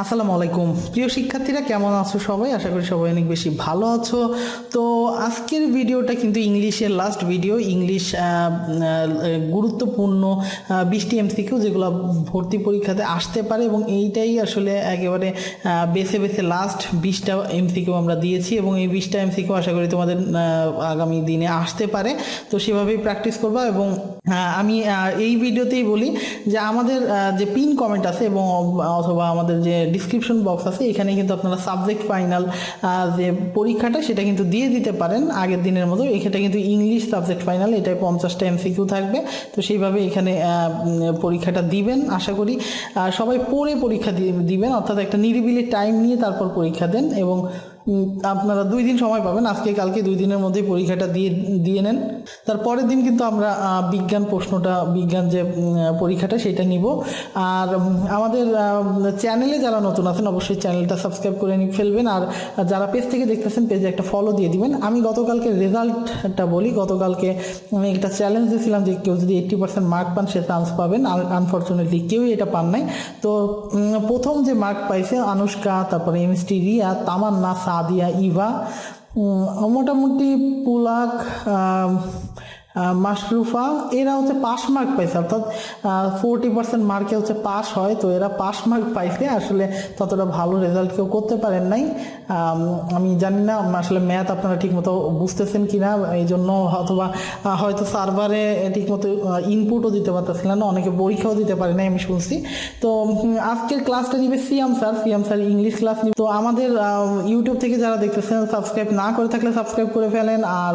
আসসালামু আলাইকুম প্রিয় শিক্ষার্থীরা, কেমন আছো সবাই? আশা করি সবাই অনেক বেশি ভালো আছো। তো আজকের ভিডিওটা কিন্তু ইংলিশের লাস্ট ভিডিও। ইংলিশ গুরুত্বপূর্ণ 20টি এমসিকিউ যেগুলো ভর্তি পরীক্ষাতে আসতে পারে, এবং এইটাই আসলে একেবারে বেছে বেছে লাস্ট 20টা এমসিকিউ আমরা দিয়েছি, এবং এই 20টা এমসিকিউ আশা করি তোমাদের আগামী দিনে আসতে পারে। তো সেভাবেই প্র্যাকটিস করবা। এবং আমি এই ভিডিওতেই বলি যে আমাদের যে পিন কমেন্ট আছে এবং অথবা আমাদের যে ডিসক্রিপশন বক্স আছে, এখানে কিন্তু আপনারা সাবজেক্ট ফাইনাল যে পরীক্ষাটা সেটা কিন্তু দিয়ে দিতে পারেন আগের দিনের মতো। এখানে কিন্তু ইংলিশ সাবজেক্ট ফাইনাল, এটাই 50টা এমসিকিউ থাকবে। তো সেইভাবে এখানে পরীক্ষাটা দিবেন। আশা করি সবাই পড়ে পরীক্ষা দিবেন, অর্থাৎ একটা নিরিবিলি টাইম নিয়ে তারপর পরীক্ষা দেন। এবং আপনারা 2 দিন সময় পাবেন, আজকে কালকে 2 দিনের মধ্যে পরীক্ষাটা দিয়ে নেন। তারপরের দিন কিন্তু আমরা বিজ্ঞান যে পরীক্ষাটা সেটা নিব। আর আমাদের চ্যানেলে যারা নতুন আছেন অবশ্যই চ্যানেলটা সাবস্ক্রাইব করে ফেলবেন, আর যারা পেজ থেকে দেখতেছেন পেজে একটা ফলো দিয়ে দিবেন। আমি গতকালকে রেজাল্টটা বলি। গতকালকে আমি একটা চ্যালেঞ্জ দিয়েছিলাম যে কেউ যদি 80% মার্ক পান সে চান্স পাবেন। আনফর্চুনেটলি কেউই এটা পান নাই। তো প্রথম যে মার্ক পাইছে আনুষ্কা, তারপরে এমএসটি রিয়া, তামান্না, সাদিয়া, ইভা, মোটামুটি পুলাক, মাশরুফা, এরা হচ্ছে পাস মার্ক পাইছে, অর্থাৎ 40% মার্কে হচ্ছে পাস হয়। তো এরা পাস মার্ক পাইছে। আসলে ততটা ভালো রেজাল্ট কেউ করতে পারেন নাই। আমি জানি না আসলে ম্যাথ আপনারা ঠিকমতো বুঝতেছেন কি না, এই জন্য অথবা হয়তো সার্ভারে ঠিকমতো ইনপুটও দিতে পারতেছিলেন না, অনেকে পরীক্ষাও দিতে পারে নাই আমি শুনছি। তো আজকের ক্লাসটা নিবে সিয়াম স্যার ইংলিশ ক্লাস নিবে। তো আমাদের ইউটিউব থেকে যারা দেখতেছেন সাবস্ক্রাইব না করে থাকলে সাবস্ক্রাইব করে ফেলেন, আর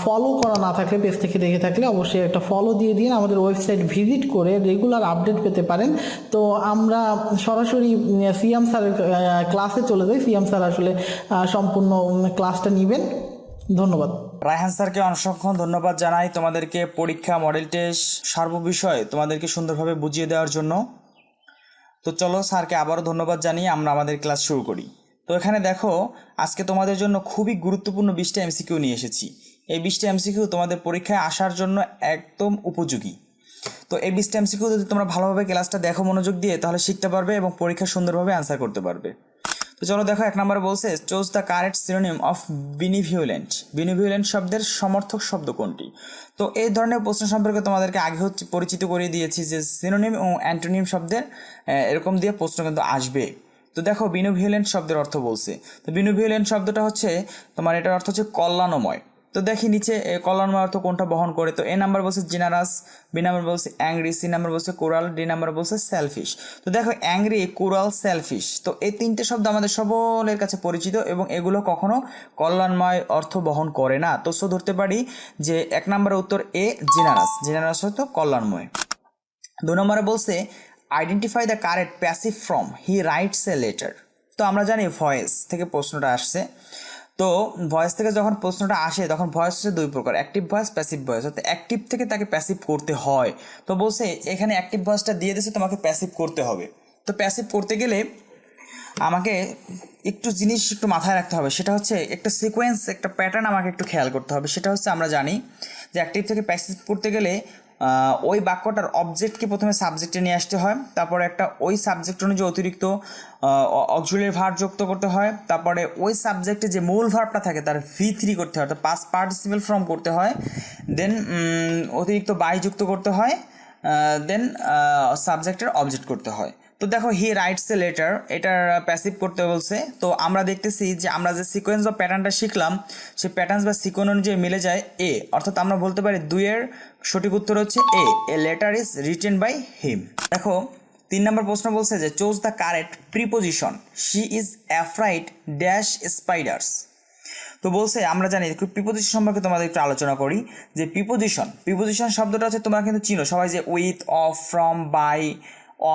ফলো করা না থাকলে পেজ থেকে দেখে থাকলে অবশ্যই একটা ফলো দিয়ে দিন। আমাদের ওয়েবসাইট ভিজিট করে রেগুলার আপডেট পেতে পারেন। তো আমরা সরাসরি সিয়াম স্যারের ক্লাসে চলে যাই। সিয়াম স্যার আসলে সম্পূর্ণ ক্লাসটা নেবেন। ধন্যবাদ। রায়হান স্যারকে অসংখ্য ধন্যবাদ জানাই তোমাদেরকে পরীক্ষা, মডেল টেস্ট, সর্ববিষয় তোমাদেরকে সুন্দরভাবে বুঝিয়ে দেওয়ার জন্য। তো চলো স্যারকে আবারও ধন্যবাদ জানিয়ে আমরা আমাদের ক্লাস শুরু করি। তো এখানে দেখো, আজকে তোমাদের জন্য খুবই গুরুত্বপূর্ণ 20টা এমসিকিউ নিয়ে এসেছি। এই 20টা এমসিকিউ তোমাদের পরীক্ষায় আসার জন্য একদম উপযোগী। তো এই 20টা এমসিকিউ যদি তোমরা ভালোভাবে ক্লাসটা দেখো মনোযোগ দিয়ে, তাহলে শিখতে পারবে এবং পরীক্ষা সুন্দরভাবে অ্যান্সার করতে পারবে। তো চলো দেখো, 1 নম্বরে বলছে choose the correct synonym of benevolent. Benevolent শব্দের সমর্থক শব্দ কোনটি? তো এই ধরনের প্রশ্ন সম্পর্কে তোমাদেরকে আগে পরিচিত করিয়ে দিয়েছি যে সিনোনিম ও অ্যান্টোনিম শব্দের এরকম দিয়ে প্রশ্ন কিন্তু আসবে। তো দেখো, বিনিভিউলেন্ট শব্দের অর্থ বলছে। তো বিনিভিউলেন্ট শব্দটা হচ্ছে তোমার, এটার অর্থ হচ্ছে কল্যাণময়। তো দেখি নিচে কল্যাণময় অর্থ কোনটা বহন করে। তো এ নাম্বার বলছে জেনারাস, বি নাম্বার বলছে অ্যাংরি, সি নাম্বার বলছে কোরাল, ডি নাম্বার বলছে সেলফিশ। তো দেখো, অ্যাংরি, কোরাল, সেলফিশ, তো এই 3টে শব্দ আমাদের সকলের কাছে পরিচিত, এবং এগুলো কখনো কল্যাণময় অর্থ বহন করে না। তো সো ধরতে পারি যে 1 নম্বরের উত্তর এ, জেনারাস। জেনারাস হয়তো কল্যাণময়। 2 নম্বরে বলছে identify the correct passive form he writes a letter. তো আমরা জানি ভয়েস থেকে প্রশ্নটা আসছে। তো ভয়েস থেকে যখন প্রশ্নটা আসে তখন ভয়েস হচ্ছে 2 প্রকার, অ্যাক্টিভ ভয়েস, প্যাসিভ ভয়েস। অর্থাৎ অ্যাক্টিভ থেকে তাকে প্যাসিভ করতে হয়। তো বলছে এখানে অ্যাক্টিভ ভয়েসটা দিয়ে দিয়েছে, তোমাকে প্যাসিভ করতে হবে। তো প্যাসিভ করতে গেলে আমাকে একটু জিনিস একটু মাথায় রাখতে হবে, সেটা হচ্ছে একটা সিকোয়েন্স, একটা প্যাটার্ন আমাকে একটু খেয়াল করতে হবে। সেটা হচ্ছে, আমরা জানি যে অ্যাক্টিভ থেকে প্যাসিভ করতে গেলে ওই বাক্যটার অবজেক্টকে প্রথমে সাবজেক্টে নিয়ে আসতে হয়, তারপরে একটা ওই সাবজেক্ট অনুযায়ী অতিরিক্ত অক্সিলারি ভার্ব যুক্ত করতে হয়, তারপরে ওই সাবজেক্টে যে মূল ভার্বটা থাকে তার V3 করতে হয়, অর্থাৎ পাস্ট পার্টিসিপেল ফর্ম করতে হয়, দেন অতিরিক্ত বাই যুক্ত করতে হয়, দেন সাবজেক্টের অবজেক্ট করতে হয়। তো দেখো, হি রাইটস এ লেটার, এটার প্যাসিভ করতে বলছে। তো আমরা দেখতেছি যে আমরা যে সিকোয়েন্স বা প্যাটার্নটা শিখলাম, সেই প্যাটার্ন বা সিকোয়েন্স অনুযায়ী মিলে যায় এ, অর্থাৎ আমরা বলতে পারি 2-এর সঠিক উত্তর হচ্ছে a letter is written by him. দেখো, 3 নম্বর প্রশ্ন বলছে যে choose the correct preposition she is afraid dash spiders. তো বলছে, আমরা জানি প্রিপোজিশন সম্পর্কে তোমাদের একটু আলোচনা করি। যে প্রিপোজিশন শব্দটা হচ্ছে, তোমরা কিন্তু চিনো সবাই যে with, of, from, by,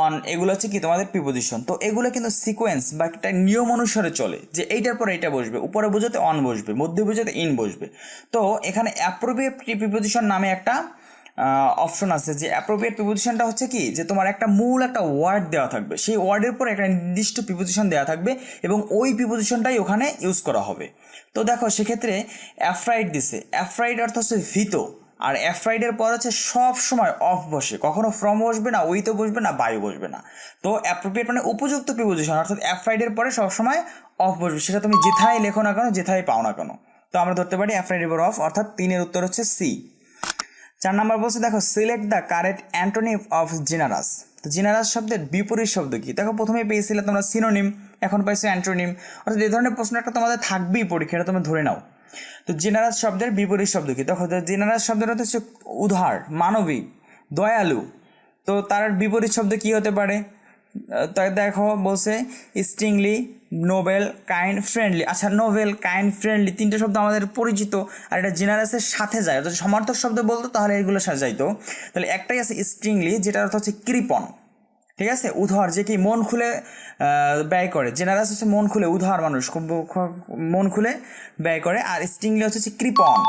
on, এগুলো হচ্ছে কি তোমাদের প্রিপোজিশন। তো এগুলো কিন্তু সিকোয়েন্স বা একটা নিয়ম অনুসারে চলে, যে এইটার পরে এইটা বসবে, উপরে বোঝাতে অন বসবে, মধ্যে বোঝাতে ইন বসবে। তো এখানে অ্যাপ্রোপ্রিয়েট প্রিপোজিশন নামে একটা অপশন আছে। যে অ্যাপ্রোপ্রিয়েট প্রিপোজিশনটা হচ্ছে কি, যে তোমার একটা মূল একটা ওয়ার্ড দেওয়া থাকবে, সেই ওয়ার্ডের পর একটা নির্দিষ্ট প্রিপোজিশন দেওয়া থাকবে এবং ওই প্রিপোজিশনটাই ওখানে ইউজ করা হবে। তো দেখো, সেক্ষেত্রে অ্যাফ্রাইড দিছে। অ্যাফ্রাইড অর্থ হচ্ছে ভীত। আর অ্যাফ্রাইডের পর হচ্ছে সব সময় অফ বসে, কখনো ফ্রম বসবে না, উইথও বসবে না, বাই বসবে না। তো অ্যাপ্রোপ্রিয়েট মানে উপযুক্ত প্রিপোজিশন, অর্থাৎ অ্যাফ্রাইডের পরে সবসময় অফ বসবে, সেটা তুমি যেথায় লেখো না কেন, যেথায় পাও না কেন। তো আমরা ধরতে পারি অ্যাফ্রাইডের পর অফ, অর্থাৎ 3-এর উত্তর হচ্ছে সি। 4 নম্বর বলছে দেখো select the correct antonym of generous. তো জেনারাস শব্দের বিপরীত শব্দ কি? দেখো প্রথমে পেয়েছিলে তোমরা সিনোনিম, এখন পাইছো অ্যান্টোনিম, অর্থাৎ এই ধরনের প্রশ্ন একটা তোমাদের থাকবেই পরীক্ষাটা, তুমি ধরে নাও। তো জেনারাস শব্দের বিপরীত শব্দ কি? দেখো জেনারাস শব্দের অর্থ হচ্ছে উদার, মানবিক, দয়ালু। তো তার বিপরীত শব্দ কি হতে পারে? তাই দেখো বলছে স্ট্রিংলি, নোবেল, কাইন্ড, ফ্রেন্ডলি। আচ্ছা, নোবেল, কাইন্ড, ফ্রেন্ডলি 3টে শব্দ আমাদের পরিচিত, আর এটা জেনারাসের সাথে যায়। যদি সমার্থক শব্দ বলতো তাহলে এগুলো সাথে যাইতো। তাহলে একটাই আছে স্ট্রিংলি, যেটার অর্থ হচ্ছে কৃপণ, ঠিক আছে, উদার, যে কি মন খুলে ব্যয় করে। জেনারাস হচ্ছে মন খুলে, উদার মানুষ, মন খুলে ব্যয় করে। আর স্ট্রিংলি হচ্ছে কৃপণ।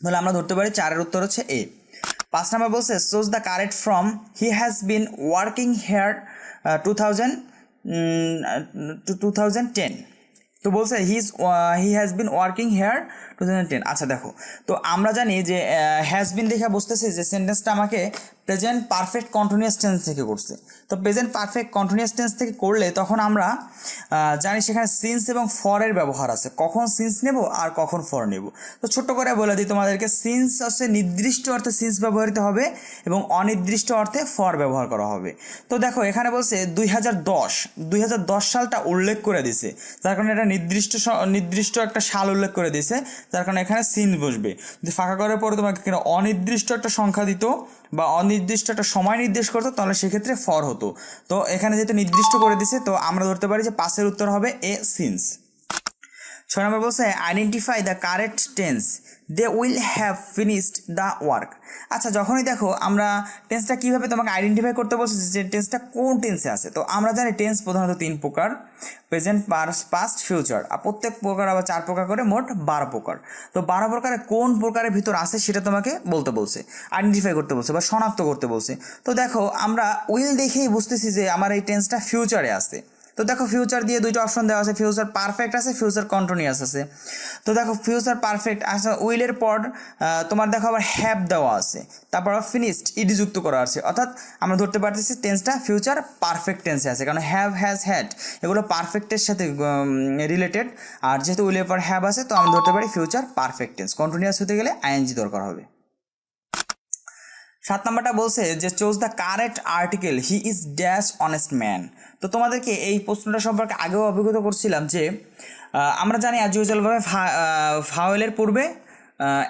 তাহলে আমরা ধরতে পারি 4-এর উত্তর হচ্ছে এ। 5 নম্বর বলছে choose the correct from he has been working here 2010। তো বলছে he has been working here 2010। আচ্ছা দেখো, তো আমরা জানি যে হ্যাজ বিন দেখে বুঝতেছি যে সেন্টেন্সটা আমাকে প্রেজেন্ট পারফেক্ট কন্টিনিউয়াস টেন্স থেকে করছে। তো প্রেজেন্ট পারফেক্ট কন্টিনিউয়াস টেন্স থেকে করলে তখন আমরা জানি সেখানে সিন্স এবং ফরের ব্যবহার আছে, কখন সিন্স নেব আর কখন ফর নেব। তো ছোট্ট করে বলে দিই তোমাদেরকে, সিন্স হচ্ছে নির্দিষ্ট অর্থে সিন্স ব্যবহৃত হবে এবং অনির্দিষ্ট অর্থে ফর ব্যবহার করা হবে। তো দেখো এখানে বলছে 2010 সালটা উল্লেখ করে দিছে, যার কারণে এটা নির্দিষ্ট একটা সাল উল্লেখ করে দিছে, যার কারণে এখানে সিন্স বসবে। যদি ফাঁকা করার পরে তোমাকে অনির্দিষ্ট একটা সংখ্যা দিত বা অনির্দিষ্ট একটা সময় নির্দেশ করতো, তাহলে সেক্ষেত্রে ফর হতো। তো এখানে যেহেতু নির্দিষ্ট করে দিছে, তো আমরা ধরতে পারি যে 5-এর উত্তর হবে এ, সিন্স। 6 নম্বর বলছে identify the correct tense, they will have finished the work. আচ্ছা, যখনই দেখো আমরা টেন্সটা কীভাবে তোমাকে আইডেন্টিফাই করতে বলছি যে টেন্সটা কোন টেন্সে আছে। তো আমরা জানি টেন্স প্রধানত 3 প্রকার, প্রেজেন্ট, পাস্ট, ফিউচার। আর প্রত্যেক প্রকার আবার 4 প্রকার করে, মোট 12 প্রকার। তো 12 প্রকারে কোন প্রকারের ভিতর আছে সেটা তোমাকে বলতে বলছে, আইডেন্টিফাই করতে বলছে বা শনাক্ত করতে বলছে। তো দেখো আমরা উইল দেখেই বুঝতেছি যে আমার এই টেন্সটা ফিউচারে আছে। তো দেখো ফিউচার দিয়ে 2টা অপশন দেওয়া আছে, ফিউচার পারফেক্ট আছে, ফিউচার কন্টিনিউয়াস আছে। তো দেখো ফিউচার পারফেক্ট আছে, উইলের পর তোমার দেখো আবার হ্যাভ দেওয়া আছে, তারপর ফিনিশড ইডি যুক্ত করা আছে, অর্থাৎ আমরা ধরতে পারতেছি টেন্সটা ফিউচার পারফেক্ট টেন্সে আছে, কারণ হ্যাভ, হ্যাজ, হ্যাড এগুলো পারফেক্টের সাথে রিলেটেড। আর যেহেতু উইলের পর হ্যাভ আছে, তো আমরা ধরতে পারি ফিউচার পারফেক্ট টেন্স। কন্টিনিউয়াস হতে গেলে আইএনজি দরকার হবে। 7 নম্বরটা বলছে যে choose the correct article, he is dash honest man. তো তোমাদেরকে এই প্রশ্নটা সম্পর্কে আগেও অবগত করছিলাম যে আমরা জানি অ্যাজ ইউজুয়ালভাবে ভাওয়েলের পূর্বে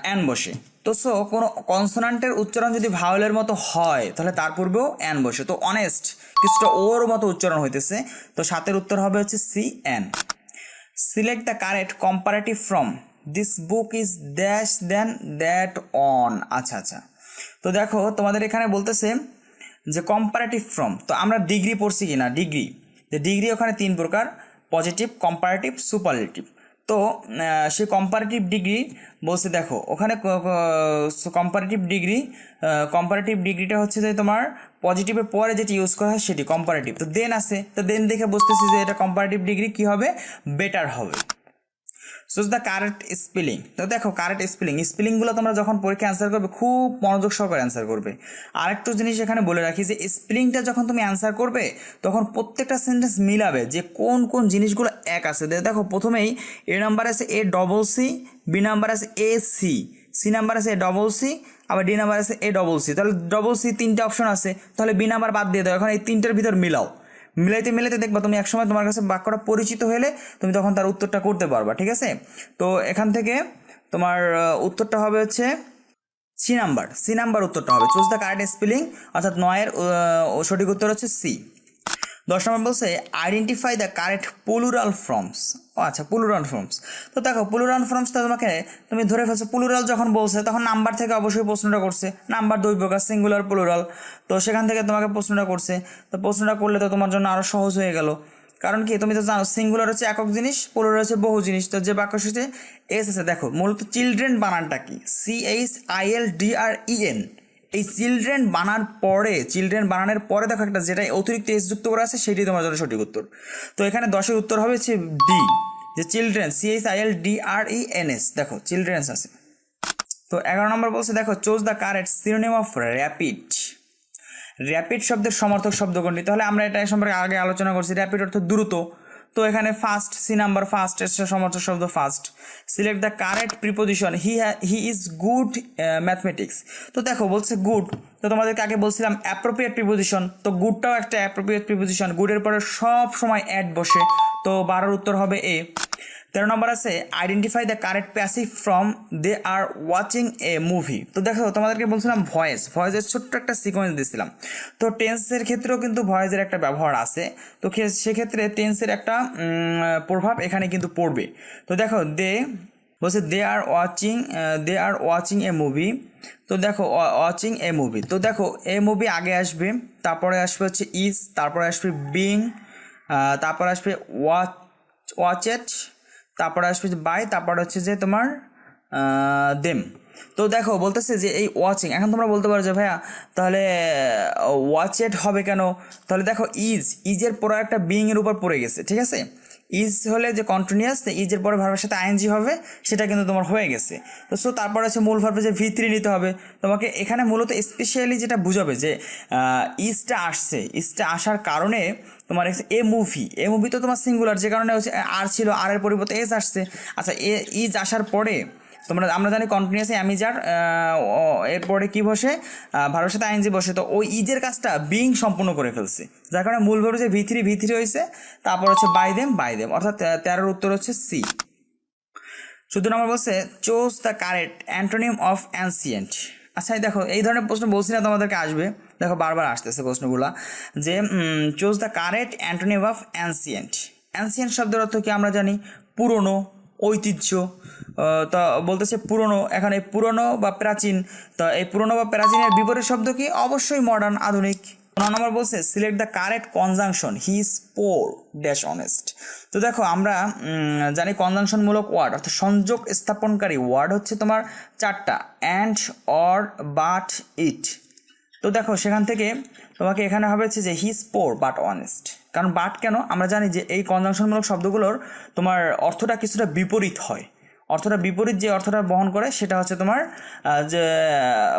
অ্যান বসে। তো সো কোনো কনসোনান্টের উচ্চারণ যদি ভাওয়েলের মতো হয় তাহলে তার পূর্বেও অ্যান বসে। তো অনেস্ট কিছুটা ওর মতো উচ্চারণ হইতেছে, তো 7-এর উত্তর হবে হচ্ছে C, an. Select the correct comparative form, this book is dash than that one. আচ্ছা, তো দেখো তোমাদের এখানে বলতেছে যে কম্পারেটিভ ফ্রম, তো আমরা ডিগ্রি পড়ছি কিনা, ডিগ্রি ওখানে 3 প্রকার, পজিটিভ, কম্পারেটিভ, সুপারলেটিভ। তো সেই কম্পারেটিভ ডিগ্রি বলছে, দেখো ওখানে কম্পারেটিভ ডিগ্রিটা হচ্ছে যে তোমার পজিটিভের পরে যেটি ইউজ করা হয় সেটি কম্পারেটিভ। তো দেন আছে, তো দেন দেখে বুঝতেছি যে এটা কম্পারেটিভ ডিগ্রি কি হবে, বেটার হবে। Choose the correct spelling. তো দেখো কারেক্ট স্পেলিংগুলো তোমরা যখন পরীক্ষা অ্যান্সার করবে খুব মনোযোগ সহকারে অ্যান্সার করবে। আর একটু জিনিস এখানে বলে রাখি যে স্পেলিংটা যখন তুমি অ্যান্সার করবে তখন প্রত্যেকটা সেন্টেন্স মিলাবে যে কোন কোন জিনিসগুলো এক আছে। দেখো প্রথমেই এ নাম্বার আছে a double C, B number আছে এ সি, সি নাম্বার আছে এ ডবল সি, আবার ডি নাম্বার আছে এ ডবল সি। তাহলে ডবল সি 3টে অপশন আছে, তাহলে বি নাম্বার বাদ দিয়ে দাও। এখন এই 3টের ভিতর মিলাইতে দেখবা তুমি একসময় তোমার কাছে বাক্যটা পরিচিত হলে তুমি তখন তার উত্তরটা করতে পারবা, ঠিক আছে। তো এখান থেকে তোমার উত্তরটা হবে হচ্ছে সি নাম্বার উত্তরটা হবে। চুজ দ্য কারেক্ট স্পেলিং, অর্থাৎ 9-এর সঠিক উত্তর হচ্ছে সি। 10 নম্বর বলছে identify the correct plural forms. আচ্ছা, প্লুরাল ফর্মস। তো দেখো প্লুরাল ফর্মসটা তুমি ধরে ফেলছো, প্লুরাল যখন বলছে তখন নাম্বার থেকে অবশ্যই প্রশ্নটা করছে। নাম্বার 2 প্রকার, সিঙ্গুলার, প্লুরাল। তো সেখান থেকে তোমাকে প্রশ্নটা করছে, তো প্রশ্নটা করলে তো তোমার জন্য আরও সহজ হয়ে গেল। কারণ কি তুমি তো জানো সিঙ্গুলার হচ্ছে একক জিনিস, প্লুরাল হচ্ছে বহু জিনিস। তো যে বাক্য শেষে এস আছে, দেখো মূলত চিলড্রেন বানানটা কি, CHILDREN। এই চিলড্রেন বানানের পরে দেখো একটা যেটা অতিরিক্ত এস যুক্ত করা আছে, সেটি তোমার জন্য সঠিক উত্তর। তো এখানে 10-এর উত্তর হবে হচ্ছে ডি, যে চিলড্রেন, CHILDRENS। দেখো চিলড্রেন্স আছে। তো 11 নম্বর বলছে দেখো choose the correct synonym of rapid. Rapid শব্দের সমর্থক শব্দ কোনটি? তাহলে আমরা এটা সম্পর্কে আগে আলোচনা করছি। র্যাপিড অর্থ দ্রুত, তো এখানে ফাস্ট, সি নাম্বার ফাস্ট এর সমর্থক শব্দ fast. Select the correct preposition, he is good mathematics. তো দেখো বলছে গুড, তো তোমাদেরকে আগে বলছিলাম অ্যাপ্রোপ্রিয়েট প্রিপোজিশন, তো গুডটাও একটা অ্যাপ্রোপ্রিয়েট প্রিপোজিশন, গুডের পরে সব সময় অ্যাড বসে, তো 12 উত্তর হবে এ। 13 নম্বর আছে identify the correct passive from they are watching a movie. তো দেখো তোমাদেরকে বলছিলাম ভয়েসের ছোট্ট একটা সিকোয়েন্স দিয়েছিলাম, তো টেন্সের ক্ষেত্রেও কিন্তু ভয়েসের একটা ব্যবহার আছে, তো সেক্ষেত্রে টেন্সের একটা প্রভাব এখানে কিন্তু পড়বে। তো দেখো বলছে দে আর ওয়াচিং এ মুভি, তো দেখো ওয়াচিং এ মুভি, তো দেখো এ মুভি আগে আসবে, তারপরে আসবে হচ্ছে ইজ, তারপরে আসবে বিং, তারপরে আসবে ওয়াচেট, তারপরে আসবে বাই, তারপরে হচ্ছে যে তোমার দেম। তো দেখো বলতেছে যে এই ওয়াচিং, এখন তোমরা বলতে পারো যে ভাইয়া তাহলে ওয়াচেট হবে কেন? তাহলে দেখো ইজের পরে একটা বিং এর উপর পড়ে গেছে, ঠিক আছে? ইজ হলে যে কন্টিনিউয়াস, ইজের পরে ভার্বের সাথে আইএনজি হবে, সেটা কিন্তু তোমার হয়ে গেছে। তো সো তারপর আছে মূল ভার্বে যে V3 নিতে হবে তোমাকে। এখানে মূলত স্পেশালি যেটা বুঝাবে যে ইজটা আসার কারণে তোমার এ মুভি তো তোমার সিঙ্গুলার, যে কারণে হচ্ছে আর ছিল, আর এর পরিবর্তে এস আসছে। আচ্ছা ইজ আসার পরে আমরা জানি কন্টিনিউয়াসলি অ্যামিজার এরপরে কি বসে, ভার্বের সাথে আইএনজি বসে, তো ওই ইজের কাজটা বিং সম্পূর্ণ করে ফেলছে, যার কারণে মূল ভার্ব যে V3 হয়েছে, তারপর হচ্ছে বাই দেম, অর্থাৎ 13 উত্তর হচ্ছে সি। 14 নম্বর বলছে choose the correct antonym of ancient. আচ্ছা দেখো এই ধরনের প্রশ্ন বলছি না তোমাদেরকে আসবে, দেখো বারবার আসতেছে প্রশ্নগুলা, যে choose the correct antonym of ancient শব্দের অর্থ কি আমরা জানি? পুরনো, ঐতিহ্য। তা বলতেছে পুরনো, এখানে পুরনো বা প্রাচীন, তা এই পুরনো বা প্রাচীনের বিপরীত শব্দ কি? অবশ্যই মডার্ন, আধুনিক। 9 নম্বর বলছে select the correct conjunction, he is poor dash honest. তো দেখো আমরা জানি কনজাংশনমূলক ওয়ার্ড অর্থাৎ সংযোগ স্থাপনকারী ওয়ার্ড হচ্ছে তোমার 4টা, অ্যান্ড, অর, বাট, ইট। তো দেখো সেখান থেকে তোমাকে এখানে হবে হচ্ছে যে he is poor but honest. কারণ বাট কেন? আমরা জানি যে এই কনজাংশনমূলক শব্দগুলোর তোমার অর্থটা কিছুটা বিপরীত হয়, অর্থটা বিপরীত যে অর্থটা বহন করে সেটা হচ্ছে তোমার যে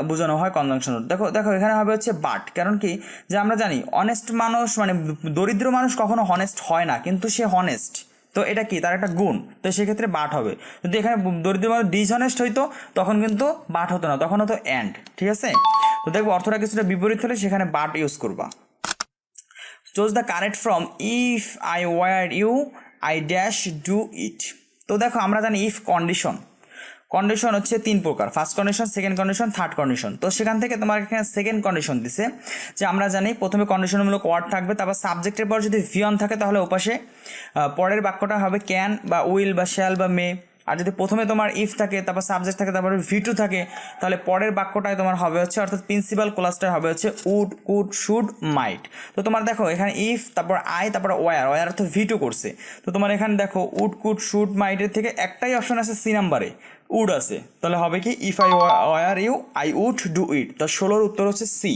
বোঝানো হয় কনজাংশন। দেখো এখানে হবে হচ্ছে বাট, কারণ কি যে আমরা জানি অনেস্ট মানুষ মানে দরিদ্র মানুষ কখনো হনেস্ট হয় না, কিন্তু সে হনেস্ট, তো এটা কি তার একটা গুণ, তো সেক্ষেত্রে বাট হবে। যদি এখানে দরিদ্র মানুষ ডিসঅনেস্ট হইতো তখন কিন্তু বাট হতো না, তখন হতো অ্যান্ড, ঠিক আছে? তো দেখবো অর্থটা কিছুটা বিপরীত হলে সেখানে বাট ইউজ করবা। Choose the correct from if I were you I dash do it. তো দেখো আমরা জানি ইফ কন্ডিশন হচ্ছে 3 প্রকার, first condition, second condition, third condition. তো সেখান থেকে তোমার এখানে সেকেন্ড কন্ডিশন দিছে, যে আমরা জানি প্রথমে কন্ডিশনমূলক ওয়ার্ড থাকবে, তারপর সাবজেক্টের পর যদি ভি অন থাকে তাহলে ওপাশে পরের বাক্যটা হবে ক্যান বা উইল বা শ্যাল বা মে। আর যদি প্রথমে তোমার ইফ থাকে, তারপর সাবজেক্ট থাকে, তারপরে V2 থাকে, তাহলে পরের বাক্যটায় তোমার হবে হচ্ছে অর্থাৎ প্রিন্সিপাল ক্লাসটায় হবে হচ্ছে উড, কুড, শুড, মাইট। তো তোমার দেখো এখানে ইফ, তারপর আই, তারপর ওয়ার অর্থ V2 করছে। তো তোমার এখানে দেখো উড, কুড, শুড, মাইটের থেকে একটাই অপশন আছে সি নাম্বারে, উড আছে, তাহলে হবে কি if I were you I would do it. তো 16 উত্তর হচ্ছে সি।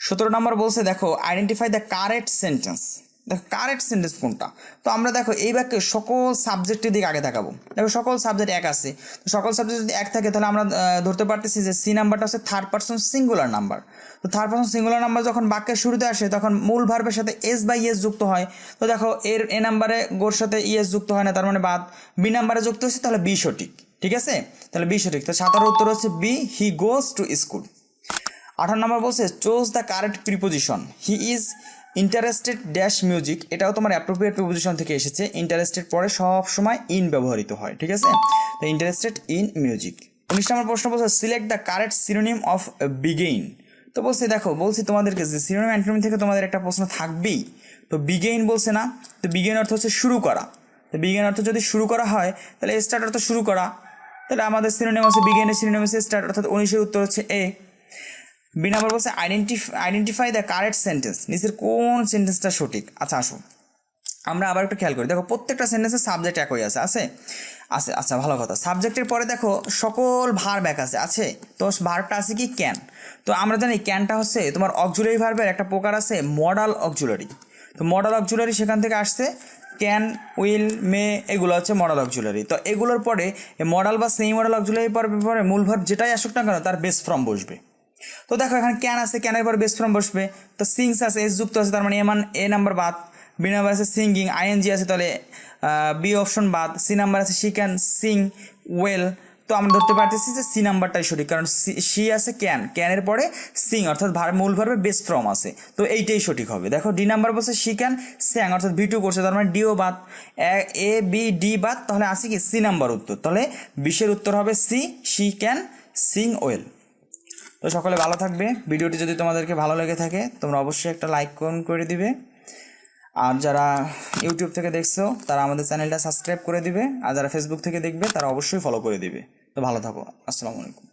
17 নম্বর বলছে দেখো আইডেন্টিফাই দ্য কারেক্ট সেন্টেন্স। দেখো কারেক্ট সেন্টেন্স কোনটা? তো আমরা দেখো এই বাক্যে সকল সাবজেক্টের দিকে আগে তাকাবো। দেখো সকল সাবজেক্ট এক আছে, তো সকল সাবজেক্ট যদি এক থাকে তাহলে আমরা ধরতে পারতেছি যে সি নাম্বারটা হচ্ছে থার্ড পারসন সিঙ্গুলার নাম্বার। তো থার্ড পারসন সিঙ্গুলার নাম্বার যখন বাক্যের শুরুতে আসে তখন মূল ভার্বের সাথে এস বা ইএস যুক্ত হয়। তো দেখো এ নাম্বারে গোর সাথে ইএস যুক্ত হয় না, তার মানে বাদ। বি নাম্বারে যুক্ত হচ্ছে, তাহলে বি সঠিক, ঠিক আছে? তাহলে বি সঠিক। তো 17 উত্তর হচ্ছে B, he goes to school. 18 number বলছে choose the correct preposition, he is interested dash music. এটাও তোমার অ্যাপ্রোপ্রিয়েট প্রিপোজিশন থেকে এসেছে, ইন্টারেস্টেড পরে সব সময় ইন ব্যবহৃত হয়, ঠিক আছে? তো ইন্টারেস্টেড ইন মিউজিক। 19 নম্বর প্রশ্ন বলছে select the correct synonym of begin. তো বলছি দেখো বলছি তোমাদেরকে যে সিনোনিম অ্যান্টোনিম থেকে তোমাদের একটা প্রশ্ন থাকবেই। তো বিগেইন বলছে না, তো বিগেইন অর্থ হচ্ছে শুরু করা। তো বিগেইন অর্থ যদি শুরু করা হয় তাহলে স্টার্ট অর্থ শুরু করা, তাহলে আমাদের সিনোনিম আছে বিগেইনের সিনোনিম আছে স্টার্ট, অর্থাৎ 19 উত্তর হচ্ছে এ। বি নাম্বার বলছে আইডেন্টিফাই দ্য কারেক্ট সেন্টেন্স, নিচের কোন সেন্টেন্সটা সঠিক। আচ্ছা আসো আমরা আবার একটু খেয়াল করি, দেখো প্রত্যেকটা সেন্টেন্সের সাবজেক্ট একই আছে। আচ্ছা ভালো কথা। সাবজেক্টের পরে দেখো সকল ভার্ব এক আছে, তো ভার্বটা আছে কি ক্যান। তো আমরা জানি ক্যানটা হচ্ছে তোমার অক্সিলারি ভার্বের একটা প্রকার আছে মডাল অক্সিলারি। তো মডাল অক্সিলারি সেখান থেকে আসছে, ক্যান, উইল, মে এগুলো হচ্ছে মডেল অক্সিলারি। তো এগুলোর পরে মডেল বা সেমি মডেল অক্সিলারি পরে মূল ভার্ব যেটাই আসুক না কেন তার বেস ফর্ম বসবে। তো দেখো এখানে ক্যান আছে, ক্যানের পর বেস ফর্ম বসবে। তো সিংস আছে, এস যুক্ত আছে, তার মানে এ নাম্বার বাদ। বি নাম্বার আছে সিঙ্গিং, আইএনজি আছে, তাহলে বি অপশন বাদ। সি নাম্বার আছে শি ক্যান সিং ওয়েল। তো আমরা ধরতে পারতেছি যে সি নাম্বারটাই সঠিক, কারণ সি আছে ক্যানের পরে সিং অর্থাৎ মূল ভার্বের বেস ফর্ম আছে, তো এইটাই সঠিক হবে। দেখো ডি নাম্বার বলছে শি ক্যান স্যাং অর্থাৎ ভি2 করছে, তার মানে ডিও বাদ, এ বি ডি বাদ, তাহলে আছে কি সি নাম্বার উত্তর। তাহলে 20-এর উত্তর হবে C, she can sing well. তো সকলে ভালো থাকবে। ভিডিওটি যদি তোমাদেরকে ভালো লেগে থাকে তোমরা অবশ্যই একটা লাইক করে দিবে, আর যারা ইউটিউব থেকে দেখছো তারা আমাদের চ্যানেলটা সাবস্ক্রাইব করে দিবে, আর যারা ফেসবুক থেকে দেখবে তারা অবশ্যই ফলো করে দিবে। তো ভালো থাকো, আসসালামু আলাইকুম।